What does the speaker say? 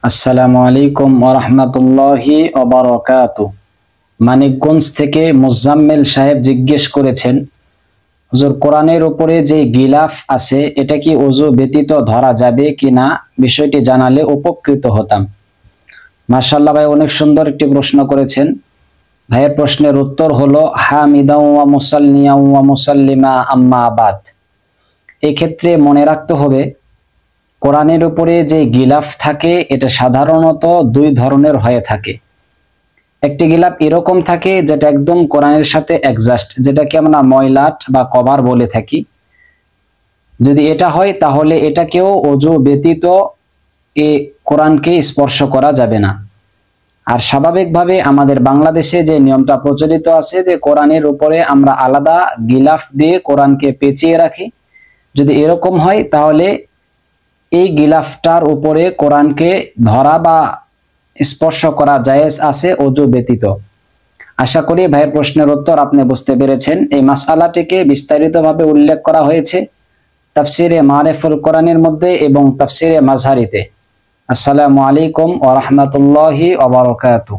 আসসালামু আলাইকুম ওয়া রাহমাতুল্লাহি ওয়া বারাকাতুহু। মানিকগঞ্জ থেকে মুজাম্মেল সাহেব জিজ্ঞেস করেছেন, হুজুর কোরআনের উপরে যে গিলাফ আছে এটা কি ওযু ব্যতীত ধরা যাবে কিনা, বিষয়টি জানালে উপকৃত হতাম। মাশাআল্লাহ ভাই, অনেক সুন্দর একটি প্রশ্ন করেছেন। ভাইয়ের প্রশ্নের উত্তর হলো হামিদাও ওয়া মুসাল্লিয়াও ওয়া মুসাল্লিমা আম্মা বাদ। এই ক্ষেত্রে মনে রাখতে হবে কোরআনের উপরে যে গিলাফ থাকে এটা সাধারণত দুই ধরনের হয়ে থাকে। একটি গিলাফ এরকম থাকে যেটা একদম কোরআনের সাথে অ্যাডজাস্ট, যেটাকে আমরা ময়লাট বা কভার বলে থাকি। যদি এটা হয় তাহলে এটাকেও ওযু ব্যতীত কোরআনকে স্পর্শ করা যাবে না। আর স্বাভাবিকভাবে আমাদের বাংলাদেশে যে নিয়মটা প্রচলিত আছে যে কোরআনের উপরে আমরা আলাদা গিলাফ দিয়ে কোরআনকে পেঁচিয়ে রাখি, যদি এরকম হয় তাহলে এই গিলাফটার উপরে কোরআনকে ধরা বা স্পর্শ করা জায়েজ আছে ওযু ব্যতীত। আশা করি ভাইয়ের প্রশ্নের উত্তর আপনি বুঝতে পেরেছেন। এই মাসআলাটিকে বিস্তারিতভাবে উল্লেখ করা হয়েছে তাফসিরে মারিফুল কোরআনের মধ্যে এবং তাফসিরে মাযহারিতে। আসসালামু আলাইকুম ওয়া রাহমাতুল্লাহি ওয়া বারাকাতুহু।